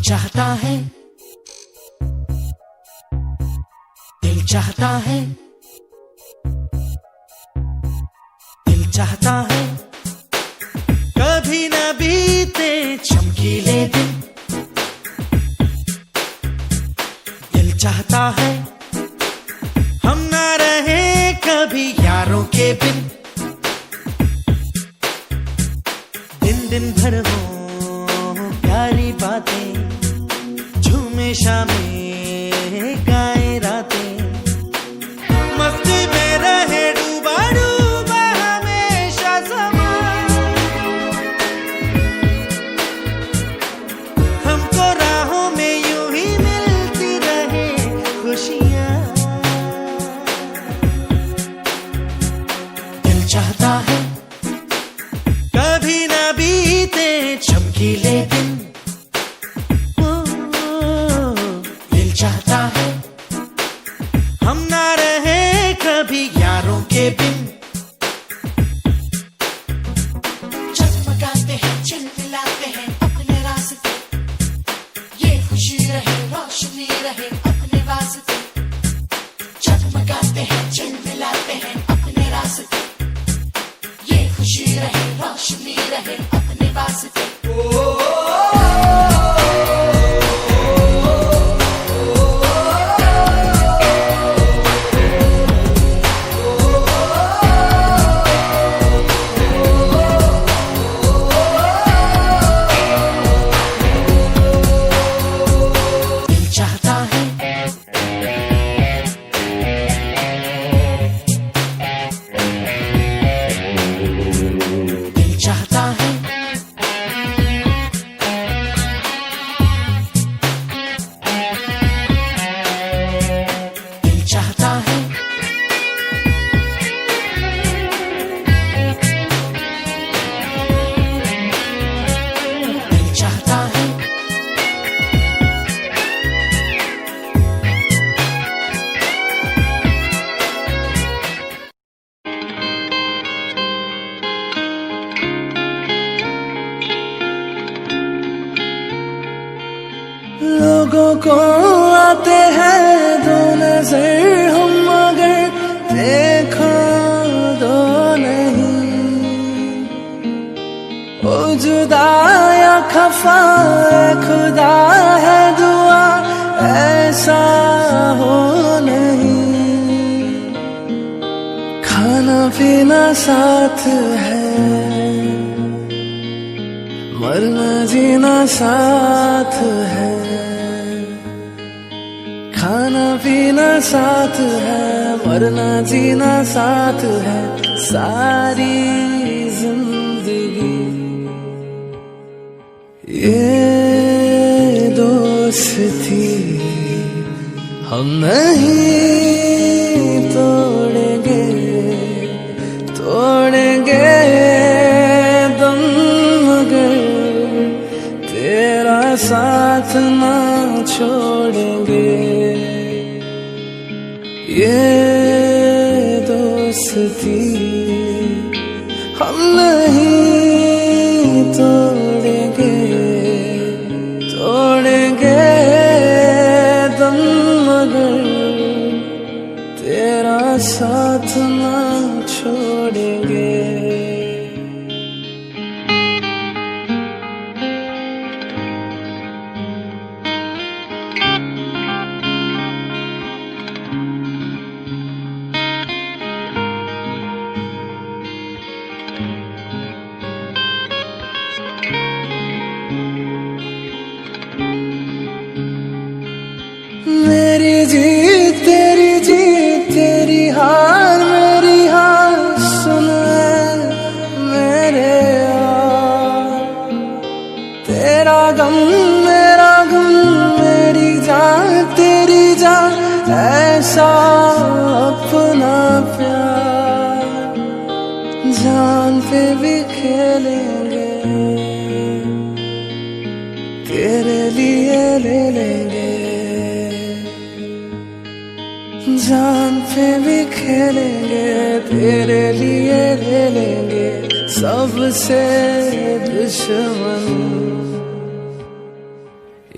चाहता है, दिल चाहता है, दिल चाहता है कभी न बीते चमकीले दिन। दिल चाहता है हम ना रहे कभी यारों के बिन। दिन दिन भर हो प्यारी बातें, झूमे शामें गाए रातें, मस्ती में रहे डूबा डूबा हमेशा समा। हमको राहों में यूं ही मिलती रहे खुशियां। दिल चाहता है कभी ना बीते चमकीले दिन। दिल चाहता है हम ना रहे कभी यारों के बिन। जगमगाते हैं चिलमिलाते हैं अपने रास्ते, ये खुशी रहे रोशनी रहे अपने वास्ते। जगमगाते हैं चिलमिलाते हैं अपने रास्ते, ये खुशी रहे रोशनी रहे अपने वास्ते। लोगों को आते हैं दो नजर, हम मगर देखो दो नहीं। ओ जुदा या खफा खुदा है दुआ ऐसा हो नहीं। खाना पीना साथ है, मरना जीना साथ है। खाना पीना साथ है, मरना जीना साथ है। सारी जिंदगी ये दोस्ती हम नहीं तोड़ेंगे, तोड़ेंगे दम मगर तेरा साथ ना छोड़ेंगे। ये दोस्ती हम नहीं तोड़ेंगे, तोड़ेंगे दम मगर तेरा साथ ना छोड़ेंगे। मेरी जीत तेरी जीत, तेरी हार मेरी हार, सुन मेरे यार। तेरा गम मेरा गम, मेरी जान तेरी जान, ऐसा अपना प्यार। जान पे भी खेलेंगे, तेरे लिए ले लेंगे। जान पे भी खेलेंगे, तेरे लिए ले लेंगे। सबसे दुश्मन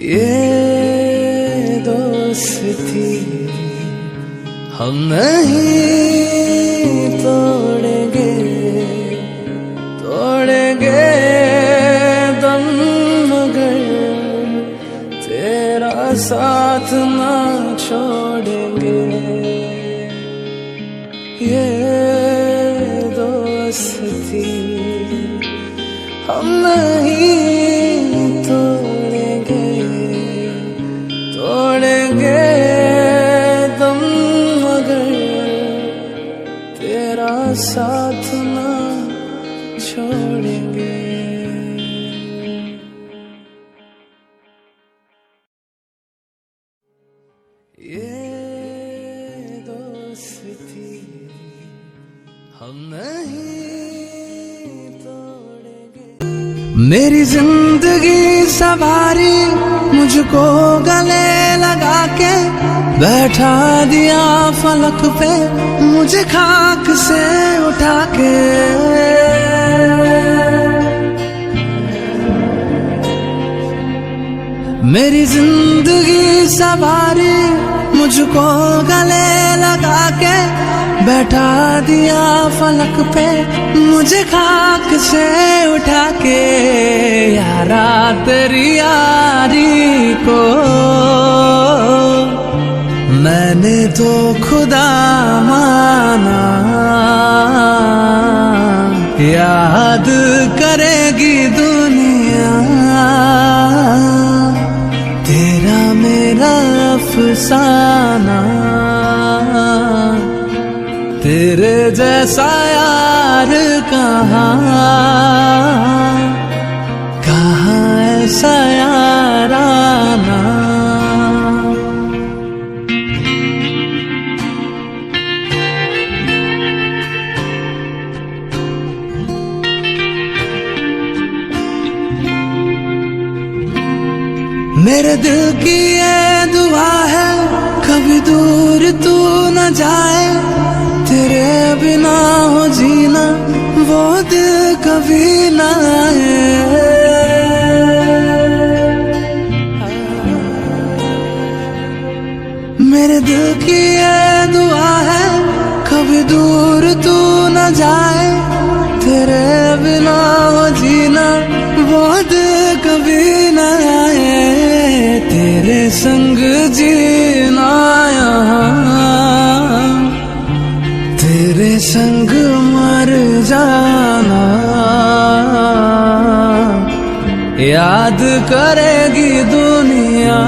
ये दोस्ती हम नहीं तोड़ेंगे, तोड़ेंगे दम मगर तेरा साथ ना छोड़ेंगे। ये दोस्ती हम नहीं तोड़ेंगे, तोड़ेंगे दम मगर तेरा साथ ना छोड़ेंगे। ये दोस्ती हम नहीं तोड़ेंगे। मेरी जिंदगी सवारी मुझको गले लगा के बैठा दिया फलक पे मुझे खाक से उठा के। मेरी जिंदगी सवारी मुझको गले लगा के बैठा दिया फलक पे मुझे खाक से उठा के। यारा तेरी यारी को मैंने तो खुदा माना, याद करेगी दुनिया तेरा मेरा अफसाना। तेरे जैसा यार कहाँ, कहाँ ऐसा याराना। मेरे दिल की ये दुआ है कभी दूर तू न जाए, तेरे बिना हो जीना वो दिल कभी न आए। मेरे दिल की ये दुआ है कभी दूर तू न जाए, तेरे बिना हो जीना वो दिल कभी न आए। तेरे संग जीना यहाँ, तेरे संग मर जाना, याद करेगी दुनिया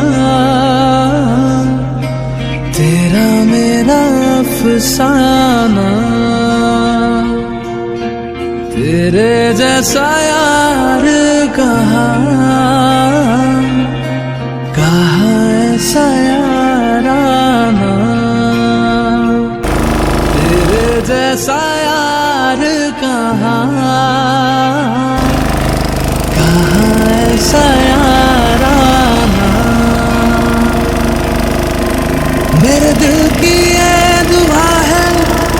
तेरा मेरा अफसाना। तेरे जैसा यार कहाँ, कहाँ ऐसा याराना। तेरे जैसा यार कहाँ, कहाँ ऐसा याराना। मेरे दिल की ये दुआ है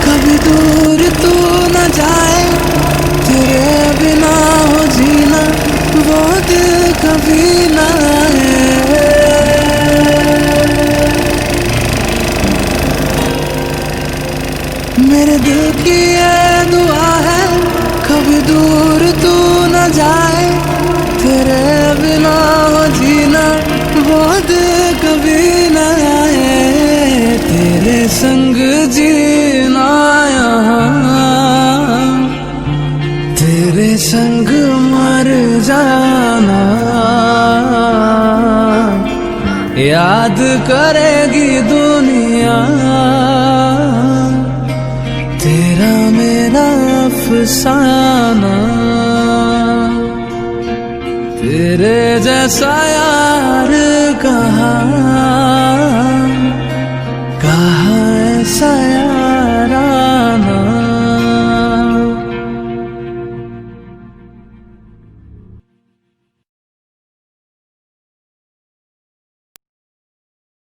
कभी दूर तू न जाए, तेरे बिना हो जीना वो दिल कभी न आए। मेरे दिल की ये दुआ है कभी दूर तू न जाए, तेरे बिना हो जीना वो दिल कभी न आए। तेरे संग जीना यहाँ, तेरे संग मर जाना, याद करेगी दुनिया तेरा मेरा अफसाना। तेरे जैसा